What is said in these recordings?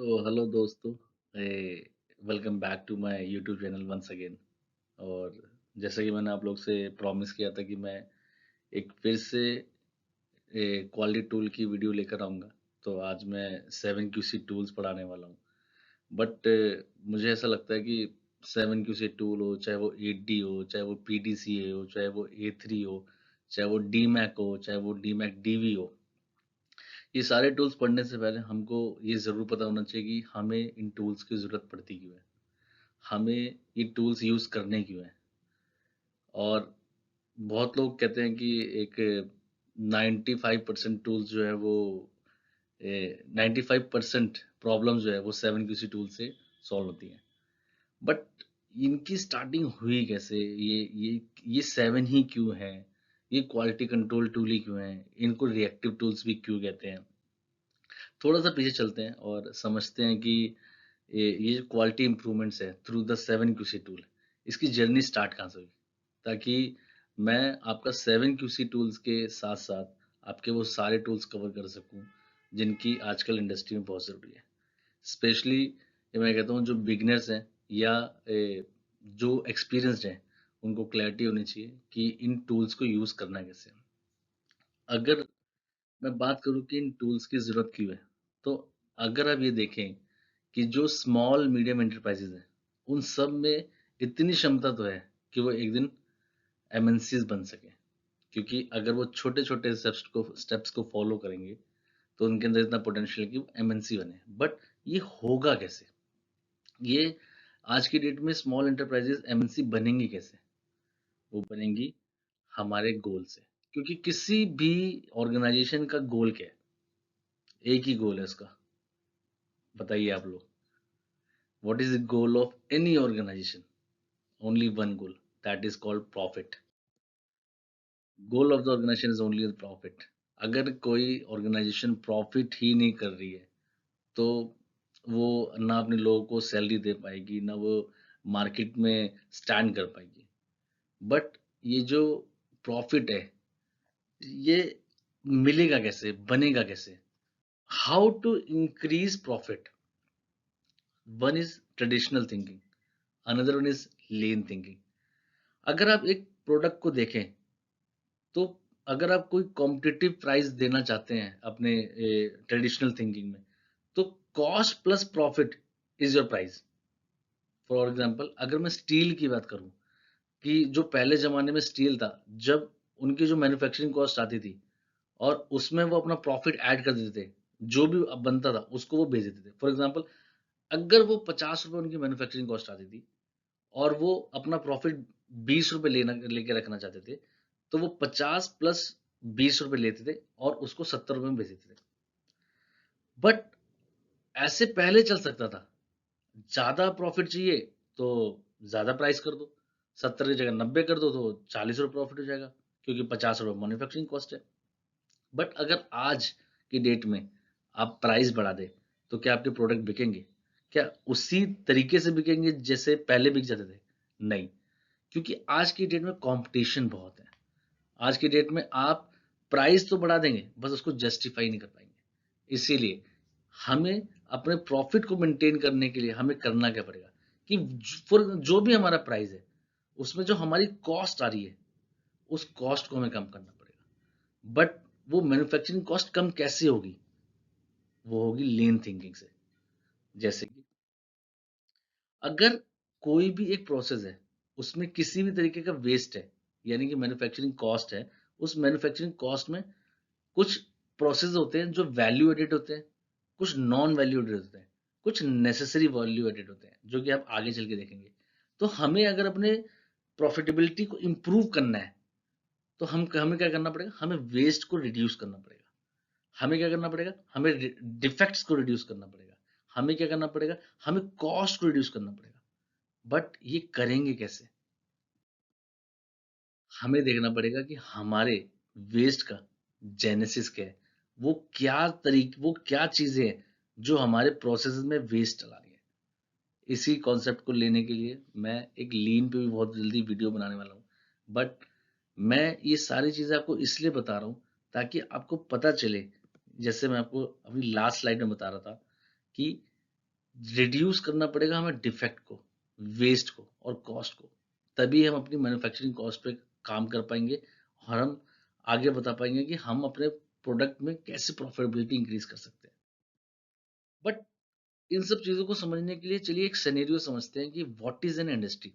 तो हेलो दोस्तों, welcome back to my YouTube channel once again. और जैसा कि मैंने आप लोग से प्रॉमिस किया था कि मैं एक फिर से क्वालिटी टूल की वीडियो लेकर आऊँगा। तो आज मैं 7QC टूल्स पढ़ाने वाला हूँ। बट मुझे ऐसा लगता है कि 7QC टूल हो, चाहे वो 8D हो, चाहे वो PDCA हो, चाहे वो A3 हो, चाहे वो DMAC हो, चाहे वो DMAC DV हो, ये सारे टूल्स पढ़ने से पहले हमको ये ज़रूर पता होना चाहिए कि हमें इन टूल्स की ज़रूरत पड़ती क्यों है, हमें ये टूल्स यूज़ करने क्यों हैं। और बहुत लोग कहते हैं कि एक 95% टूल्स जो है वो 95% प्रॉब्लम जो है वो 7QC टूल से सॉल्व होती हैं। बट इनकी स्टार्टिंग हुई कैसे, ये 7 ही क्यों है, ये क्वालिटी कंट्रोल टूल ही क्यों है, इनको रिएक्टिव टूल्स भी क्यों कहते हैं। थोड़ा सा पीछे चलते हैं और समझते हैं कि ये जो क्वालिटी इंप्रूवमेंट्स है थ्रू द 7QC टूल, इसकी जर्नी स्टार्ट कहाँ से हुई, ताकि मैं आपका 7QC टूल्स के साथ साथ आपके वो सारे टूल्स कवर कर सकूं जिनकी आजकल इंडस्ट्री में बहुत ज़रूरी है। स्पेशली ये मैं कहता हूँ जो बिगनर्स हैं या जो एक्सपीरियंस्ड हैं, उनको क्लैरिटी होनी चाहिए कि इन टूल्स को यूज़ करना कैसे है। अगर मैं बात करूँ कि इन टूल्स की ज़रूरत क्यों है, तो अगर आप ये देखें कि जो स्मॉल मीडियम एंटरप्राइजेज़ हैं, उन सब में इतनी क्षमता तो है कि वो एक दिन एमएनसीज़ बन सकें। क्योंकि अगर वो छोटे-छोटे स्टेप्स को फ़ॉलो करेंगे, तो उनके अंदर इतना पोटेंशियल है कि वो एमएनसी बने। बट ये होगा कैसे? ये आज की डेट में स्मॉल एंटरप्राइजेज़ एमएनसी बनेंगी कैसे? वो बनेंगी हमारे गोल से। क्योंकि किसी भी ऑर्गेनाइज़ेशन का गोल क्या है? एक ही गोल है उसका। बताइए आप लोग। What is the goal of any organization? Only one goal. That is called profit. Goal of the organization is only the profit. अगर कोई ऑर्गेनाइजेशन प्रॉफिट ही नहीं कर रही है, तो वो ना अपने लोगों को सैलरी दे पाएगी, ना वो मार्केट में स्टैंड कर पाएगी। बट ये जो प्रॉफिट है, ये मिलेगा कैसे, बनेगा कैसे? How to increase profit? One is traditional thinking, another one is lean thinking. अगर आप एक प्रोडक्ट को देखें, तो अगर आप कोई कॉम्पिटिटिव प्राइस देना चाहते हैं अपने ट्रेडिशनल थिंकिंग में, तो cost plus profit is your price. For example अगर मैं स्टील की बात करूं, कि जो पहले जमाने में स्टील था, जब उनकी जो मैन्युफैक्चरिंग कॉस्ट आती थी और उसमें वो अपना प्रॉफिट ऐड कर देते थे, जो भी अब बनता था उसको वो बेच देते थे। फॉर एग्जांपल अगर वो 50 रुपए उनकी मैन्युफैक्चरिंग कॉस्ट आती थी और वो अपना प्रॉफिट 20 रुपए लेना लेके रखना चाहते थे, तो वो 50 प्लस 20 रुपए लेते थे और उसको 70 रुपए में बेच देते थे। बट ऐसे पहले चल सकता था। ज्यादा प्रॉफिट चाहिए तो ज्यादा प्राइस कर दो, 70 की जगह 90 कर दो तो 40 रुपए प्रॉफिट हो जाएगा, क्योंकि 50 रुपए मैन्युफैक्चरिंग कॉस्ट है। बट अगर आज की डेट में आप प्राइस बढ़ा दें, तो क्या आपके प्रोडक्ट बिकेंगे? क्या उसी तरीके से बिकेंगे जैसे पहले बिक जाते थे? नहीं, क्योंकि आज की डेट में कंपटीशन बहुत है। आज की डेट में आप प्राइस तो बढ़ा देंगे, बस उसको जस्टिफाई नहीं कर पाएंगे। इसीलिए हमें अपने प्रॉफिट को मेंटेन करने के लिए हमें करना क्या पड़ेगा, कि फॉर जो भी हमारा प्राइस है, उसमें जो हमारी कॉस्ट आ रही है, उस कॉस्ट को हमें कम करना पड़ेगा। बट वो मैन्युफैक्चरिंग कॉस्ट कम कैसे होगी? वो होगी लीन थिंकिंग से। जैसे कि अगर कोई भी एक प्रोसेस है, उसमें किसी भी तरीके का वेस्ट है, यानी कि मैन्युफैक्चरिंग कॉस्ट है, उस मैन्युफैक्चरिंग कॉस्ट में कुछ प्रोसेस होते हैं जो वैल्यू एडेड होते हैं, कुछ नॉन वैल्यू एडेड होते हैं, कुछ नेसेसरी वैल्यू एडेड होते हैं, जो कि आप आगे चल के देखेंगे। तो हमें अगर अपने प्रॉफिटेबिलिटी को इम्प्रूव करना है, तो हम हमें क्या करना पड़ेगा? हमें वेस्ट को रिड्यूस करना पड़ेगा। हमें क्या करना पड़ेगा? हमें डिफेक्ट्स को रिड्यूस करना पड़ेगा। हमें क्या करना पड़ेगा? हमें कॉस्ट को रिड्यूस करना पड़ेगा। बट ये करेंगे कैसे? हमें देखना पड़ेगा कि हमारे वेस्ट का जेनेसिस क्या है, वो क्या चीजें हैं जो हमारे प्रोसेस में वेस्ट चला रही है। इसी कॉन्सेप्ट को लेने के लिए मैं एक लीन पे भी बहुत जल्दी वीडियो बनाने वाला हूँ। बट मैं ये सारी चीजें आपको इसलिए बता रहा हूँ ताकि आपको पता चले, जैसे मैं आपको अभी लास्ट स्लाइड में बता रहा था, कि रिड्यूस करना पड़ेगा हमें डिफेक्ट को, वेस्ट को और कॉस्ट को, तभी हम अपनी मैन्युफैक्चरिंग कॉस्ट पे काम कर पाएंगे और हम आगे बता पाएंगे कि हम अपने प्रोडक्ट में कैसे प्रॉफिटेबिलिटी इंक्रीज कर सकते हैं। बट इन सब चीज़ों को समझने के लिए चलिए एक सिनेरियो समझते हैं कि व्हाट इज एन इंडस्ट्री।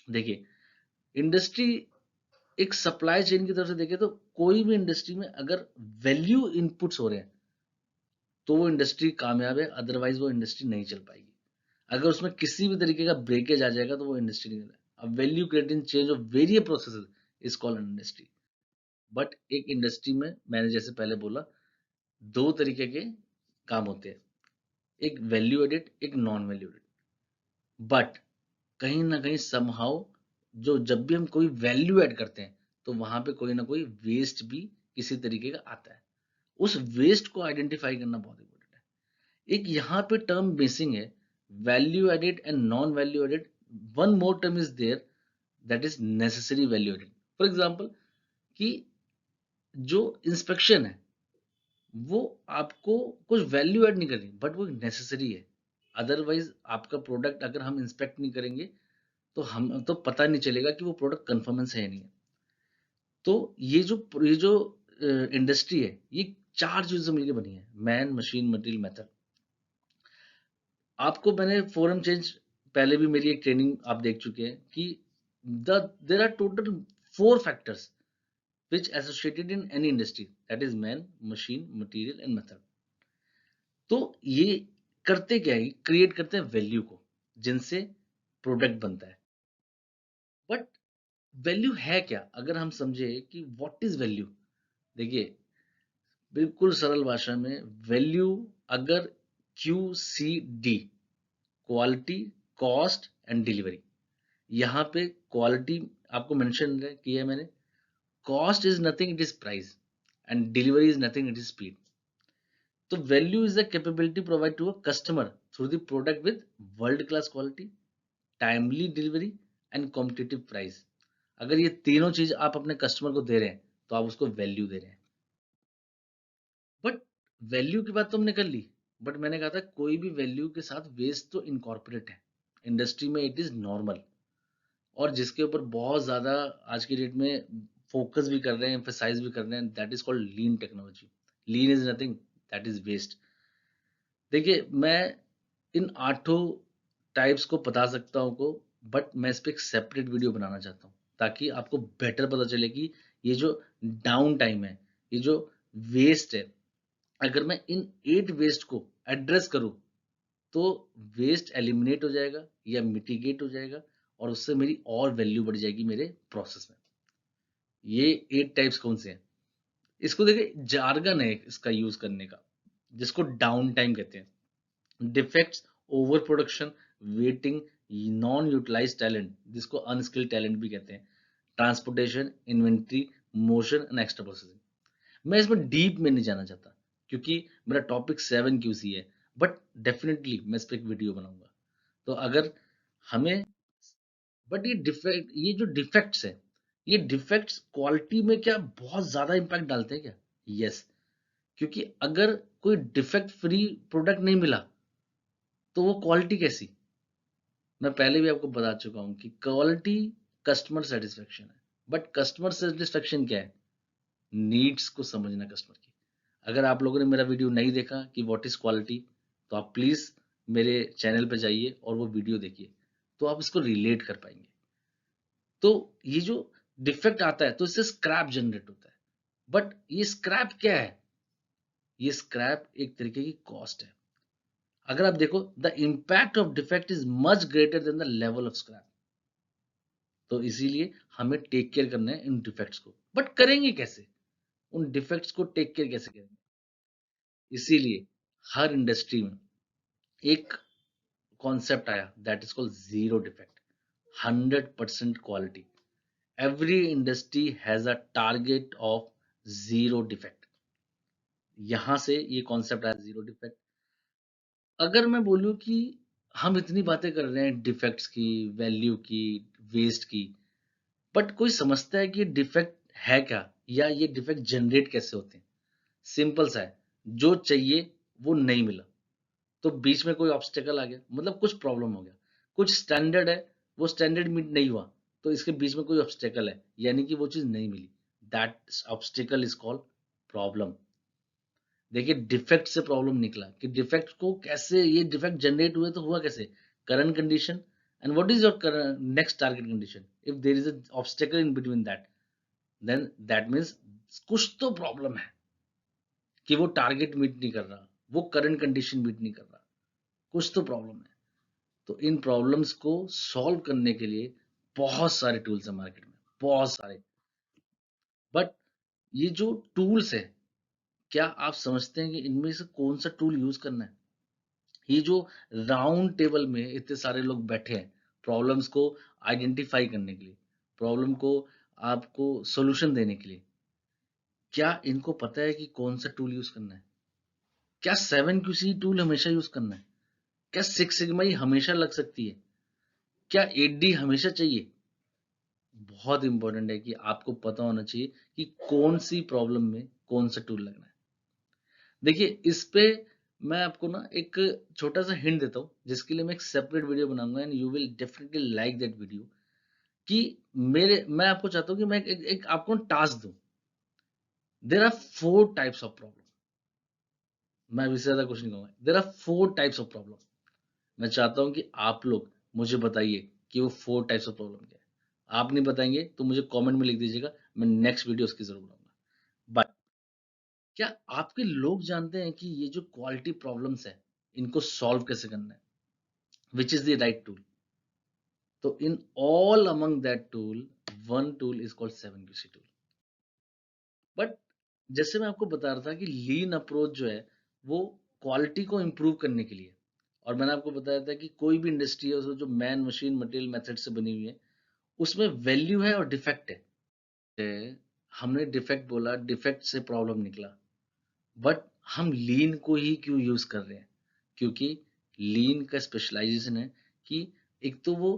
देखिए, इंडस्ट्री एक सप्लाई चेन की तरफ से देखें तो कोई भी इंडस्ट्री में अगर वैल्यू इनपुट्स हो रहे हैं तो वो इंडस्ट्री कामयाब है, अदरवाइज वो इंडस्ट्री नहीं चल पाएगी। अगर उसमें किसी भी तरीके का ब्रेकेज आ जाएगा तो वो इंडस्ट्री नहीं है। अब value creating change of various processes is called an industry. But एक इंडस्ट्री में मैंने जैसे पहले बोला दो तरीके के काम होते हैं, एक वैल्यू एडेड, एक नॉन वैल्यू एडेड। बट कहीं ना कहीं समहाउ जो जब भी हम कोई वैल्यू ऐड करते हैं तो वहां पे कोई ना कोई वेस्ट भी किसी तरीके का आता है। उस वेस्ट को आइडेंटिफाई करना बहुत इंपॉर्टेंट है। एक यहाँ पे टर्म मिसिंग है, value added and non value added. One more term is there, that is necessary value added. For example कि जो इंस्पेक्शन है वो आपको कुछ वैल्यू ऐड नहीं करनी बट वो नेसेसरी है। अदरवाइज आपका प्रोडक्ट अगर हम इंस्पेक्ट नहीं करेंगे तो हम तो पता नहीं चलेगा कि वो प्रोडक्ट कन्फर्मेंस है या नहीं है। तो ये जो इंडस्ट्री है ये चार चीजों से मिलकर बनी है, मैन मशीन मटेरियल मेथड। आपको मैंने फोरम चेंज पहले भी मेरी एक ट्रेनिंग आप देख चुके हैं कि there are total four factors which associated in any industry, that is man, machine, material and method। तो ये करते क्या है, क्रिएट करते हैं वैल्यू को जिनसे प्रोडक्ट बनता है। बट वैल्यू है क्या, अगर हम समझे कि व्हाट इज वैल्यू। देखिए, बिल्कुल सरल भाषा में वैल्यू अगर Q C D, quality, cost and delivery, यहाँ पे क्वालिटी आपको मेंशन किया है मैंने, cost is nothing it is price and delivery is nothing it is speed. तो value is the capability provide to a customer through the product with world class quality, timely delivery and competitive price. अगर ये तीनों चीज आप अपने customer को दे रहे हैं तो आप उसको वैल्यू दे रहे हैं। बट वैल्यू की बात तो हमने कर ली, बट मैंने कहा था कोई भी वैल्यू के साथ वेस्ट तो इनकॉर्पोरेट है। इंडस्ट्री में इट इज नॉर्मल, और जिसके ऊपर बहुत ज्यादा आज की डेट में फोकस भी कर रहे हैं, एम्फेसाइज भी कर रहे हैं, that is called lean technology. Lean is nothing, that is waste. देखिए, मैं इन आठों टाइप्स को बता सकता हूँ को, बट मैं इस पे एक सेपरेट वीडियो बनाना चाहता हूँ ताकि आपको बेटर पता चले कि ये जो डाउन टाइम है, ये जो वेस्ट है, अगर मैं इन 8 वेस्ट को एड्रेस करूँ तो वेस्ट एलिमिनेट हो जाएगा या मिटिगेट हो जाएगा और उससे मेरी और वैल्यू बढ़ जाएगी मेरे प्रोसेस में। ये 8 टाइप्स कौन से हैं? इसको देखिए, जार्गन है इसका यूज करने का, जिसको डाउन टाइम कहते हैं। Defects, over production, waiting, non utilize talent जिसको अनस्किल्ड टैलेंट भी कहते हैं, transportation, inventory, motion and extra processing. मैं इसमें डीप में नहीं जाना चाहता क्योंकि मेरा टॉपिक 7 QC है, बट डेफिनेटली मैं इस पर एक वीडियो बनाऊंगा। तो अगर हमें, बट ये जो डिफेक्ट्स है, ये डिफेक्ट्स क्वालिटी में क्या बहुत ज्यादा इंपैक्ट डालते हैं क्या? यस। क्योंकि अगर कोई डिफेक्ट फ्री प्रोडक्ट नहीं मिला तो वो क्वालिटी कैसी। मैं पहले भी आपको बता चुका हूं कि क्वालिटी कस्टमर सेटिस्फेक्शन है, बट कस्टमर सेटिस्फेक्शन क्या है? नीड्स को समझना कस्टमर की। अगर आप लोगों ने मेरा वीडियो नहीं देखा कि व्हाट इज क्वालिटी, तो आप प्लीज मेरे चैनल पे जाइए और वो वीडियो देखिए, तो आप इसको रिलेट कर पाएंगे। तो ये जो डिफेक्ट आता है तो इससे स्क्रैप जनरेट होता है। बट ये स्क्रैप क्या है? ये स्क्रैप एक तरीके की कॉस्ट है। अगर आप देखो, the impact of defect is much greater than the level of scrap. तो इसीलिए हमें टेक केयर करना है इन डिफेक्ट्स को। बट करेंगे कैसे? उन डिफेक्ट्स को टेक केयर कैसे करेंगे? इसीलिए हर इंडस्ट्री में एक कॉन्सेप्ट आया, that is called zero defect, 100% quality. Every industry has a target of zero defect. यहां से ये कॉन्सेप्ट आया, जीरो डिफेक्ट। अगर मैं बोलूं कि हम इतनी बातें कर रहे हैं डिफेक्ट्स की, वैल्यू की, वेस्ट की, बट कोई समझता है कि ये डिफेक्ट है क्या या ये डिफेक्ट जनरेट कैसे होते हैं? सिंपल सा है, जो चाहिए वो नहीं मिला, तो बीच में कोई ऑब्स्टेकल आ गया, मतलब कुछ प्रॉब्लम हो गया, कुछ स्टैंडर्ड है, वो स्टैंडर्ड मीट नहीं हुआ, तो इसके बीच में कोई ऑब्स्टेकल है, यानी कि वो चीज़ नहीं मिली, that obstacle is called problem. देखिए डिफेक्ट से प्रॉब्लम निकला कि डिफेक्ट को कैसे, ये डिफेक्ट जनरेट हुए तो हुआ कैसे, current condition, and what is your next target condition, if there is a obstacle in between that, then that means कुछ तो प्रॉब्लम है कि वो टारगेट मीट नहीं कर रहा, वो करंट कंडीशन मीट नहीं कर रहा, कुछ तो प्रॉब्लम है। तो इन प्रॉब्लम्स को सॉल्व करने के लिए बहुत सारे टूल्स हैं मार्केट में, बहुत सारे। बट ये जो टूल्स है, क्या आप समझते हैं कि इनमें से कौन सा टूल यूज करना है? ये जो राउंड टेबल में इतने सारे लोग बैठे हैं प्रॉब्लम्स को आइडेंटिफाई करने के लिए, प्रॉब्लम को आपको सॉल्यूशन देने के लिए, क्या इनको पता है कि कौन सा टूल यूज करना है? क्या 7 QC टूल हमेशा यूज करना है? क्या 6 सिग्मा हमेशा लग सकती है? क्या 8D हमेशा चाहिए? बहुत इंपॉर्टेंट है कि आपको पता होना चाहिए कि कौन सी प्रॉब्लम में कौन सा टूल लगना है। देखिए इस पे मैं आपको ना एक छोटा सा हिंट देता हूँ, जिसके लिए मैं एक सेपरेट वीडियो बनाऊंगा, and you will definitely like that video. कि मैं आपको चाहता हूँ कि मैं एक आपको टास्क दूं। There are 4 types of problem. मैं अभी से ज्यादा कुछ नहीं कहूंगा, there are 4 types of problem. मैं चाहता हूं कि आप लोग मुझे बताइए कि वो 4 टाइप्स ऑफ प्रॉब्लम क्या है। आप नहीं बताएंगे तो मुझे कमेंट में लिख दीजिएगा, मैं नेक्स्ट वीडियो उसकी जरूर बनाऊंगा। बट क्या आपके लोग जानते हैं कि ये जो क्वालिटी प्रॉब्लम्स है, इनको सॉल्व कैसे करना है, which is the right tool? तो in all among that tool, one tool is called 7 QC tool. But जैसे मैं आपको बता रहा था कि लीन अप्रोच जो है वो क्वालिटी को इम्प्रूव करने के लिए, और मैंने आपको बताया था कि कोई भी इंडस्ट्री है उसमें जो मैन मशीन मटेरियल मेथड से बनी हुई है, उसमें वैल्यू है और डिफेक्ट है। हमने डिफेक्ट बोला, डिफेक्ट से प्रॉब्लम निकला, बट हम लीन को ही क्यों यूज कर रहे हैं? क्योंकि लीन का स्पेशलाइजेशन है कि एक तो वो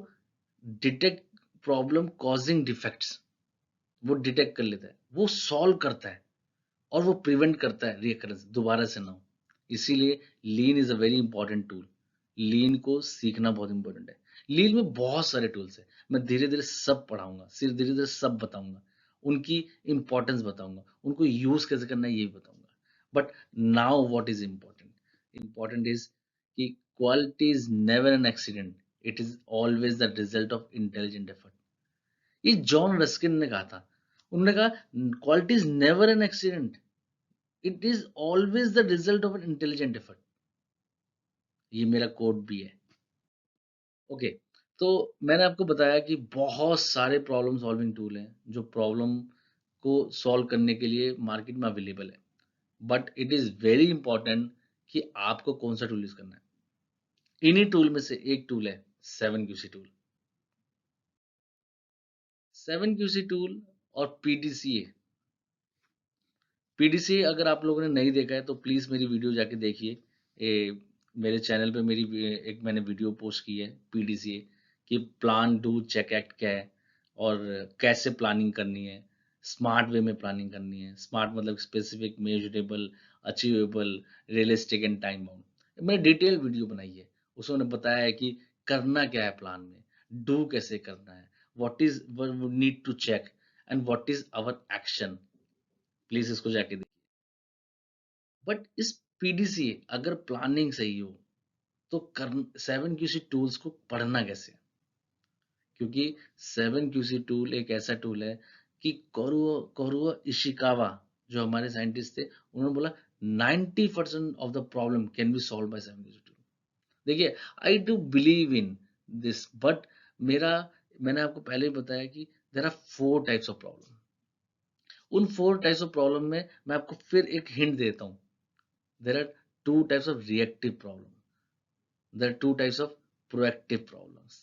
डिटेक्ट प्रॉब्लम कॉजिंग डिफेक्ट्स, वो डिटेक्ट कर लेता है, वो सॉल्व करता है, और वो प्रिवेंट करता है रिकरेंस, दोबारा से ना हो। इसीलिए lean is a very important tool. Lean को सीखना बहुत इंपॉर्टेंट है। लीन में बहुत सारे टूल्स है, मैं धीरे धीरे सब पढ़ाऊंगा, सिर्फ धीरे धीरे सब बताऊंगा, उनकी इंपॉर्टेंस बताऊंगा, उनको यूज कैसे करना है ये भी बताऊंगा। But now what is important, important is कि quality is never an accident, it is always the result of intelligent effort. ये जॉन रस्किन ने कहा था। उन्होंने कहा quality is never an accident, it is always the result of an intelligent effort. ये मेरा code भी है। ओके, तो मैंने आपको बताया कि बहुत सारे प्रॉब्लम सॉल्विंग टूल हैं जो प्रॉब्लम को सॉल्व करने के लिए मार्केट में अवेलेबल है। But it is very important कि आपको कौन सा टूल यूज करना है। इन्हीं टूल में से एक टूल है 7 QC टूल। 7 QC टूल और PDCA। पीडीसी अगर आप लोगों ने नहीं देखा है तो प्लीज मेरी वीडियो जाके देखिए। मेरे चैनल पे मेरी एक मैंने वीडियो पोस्ट की है पीडीसी कि प्लान डू चेक एक्ट क्या है, और कैसे प्लानिंग करनी है, स्मार्ट वे में प्लानिंग करनी है। स्मार्ट मतलब specific, measurable, achievable, realistic and time bound. मैंने डिटेल वीडियो बनाई है, उसमें बताया है कि करना क्या है प्लान में, डू कैसे करना है, what is need to check, and what is our action. Please इसको जाके, बट इस पीडीसी अगर प्लानिंग सही हो तो कर 7 QC टूल्स को पढ़ना कैसे? क्योंकि 7 QC टूल एक ऐसा टूल है कि कोरुओ कोरुओ इशिकावा जो हमारे साइंटिस्ट थे, उन्होंने बोला 90% of the problem can be solved by 7 QC tool. देखिए I do believe in this, but मेरा मैंने आपको पहले ही बताया कि there are 4 types of problem. उन 4 टाइप्स ऑफ प्रॉब्लम में मैं आपको फिर एक हिंट देता हूँ। There are 2 types of reactive problem. There are 2 types of proactive problems.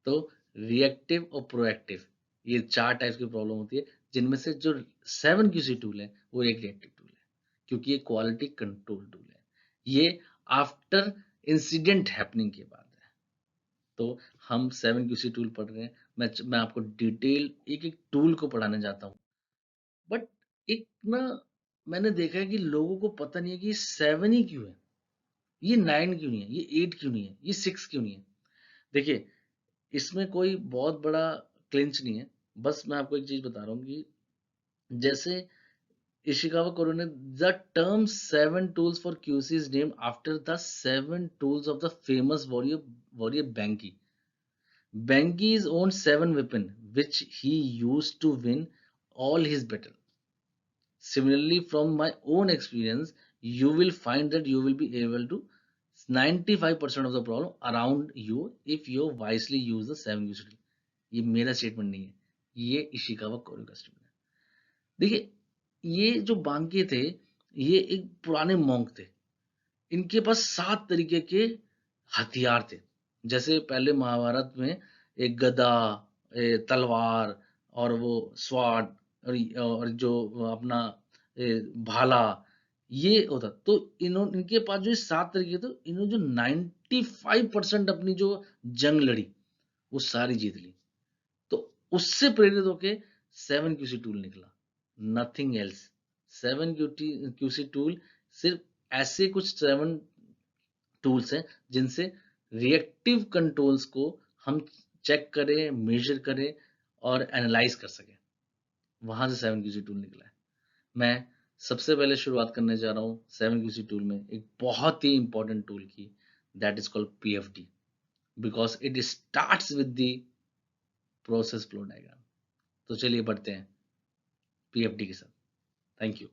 तो रिएक्टिव और प्रोएक्टिव, ये 4 टाइप्स की प्रॉब्लम होती है, जिनमें से जो 7 QC टूल है वो एक रिएक्टिव टूल है, क्योंकि ये क्वालिटी कंट्रोल टूल है। ये आफ्टर इंसिडेंट हैपनिंग के बाद है। तो हम 7 QC टूल पढ़ रहे हैं। मैं आपको डिटेल एक एक टूल को पढ़ाने जाता हूँ। बट एक ना, मैंने देखा है कि लोगों को पता नहीं है कि 7 ही क्यों है। ये 9 क्यों नहीं है, ये 8 क्यों नहीं है, ये 6 क्यों नहीं है? देखिए, इसमें कोई बहुत बड़ा क्लिंच नहीं है, बस मैं आपको एक चीज बता रहा हूँ कि जैसे Ishikawa Korone, the term seven tools for QC is named after the seven tools of the famous warrior Banki. Banki's owned seven weapons, which he used to win all his battles. Similarly, from my own experience, you will find that you will be able to 95% of the problem around you if you wisely use the seven QC tool. ये मेरा statement नहीं है, ये Ishikawa कोरो का statement है। देखिए, ये जो बांके थे, ये एक पुराने मॉन्क थे। इनके पास 7 तरीके के हथियार थे। जैसे पहले महाभारत में एक गदा, तलवार और वो स्वॉर्ड और जो अपना भाला, ये होता। तो इनके पास जो 7 तरीके थे, इन्होंने जो 95% अपनी जो जंग लड़ी, वो सारी जीत ली। तो उससे प्रेरित होके 7 क्यूसी टूल निकला, नथिंग एल्स। 7 क्यूसी टूल सिर्फ ऐसे कुछ 7 टूल्स हैं जिनसे रिएक्टिव कंट्रोल्स को हम चेक करें, मेजर करें और एनालाइज कर सकें। वहां से 7 क्यूसी टूल निकला है। मैं सबसे पहले शुरुआत करने जा रहा हूँ 7 क्यूसी टूल में एक बहुत ही इंपॉर्टेंट टूल की, that is called PFD, because it starts with the process flow diagram. तो चलिए बढ़ते हैं पीएफडी के साथ। Thank you.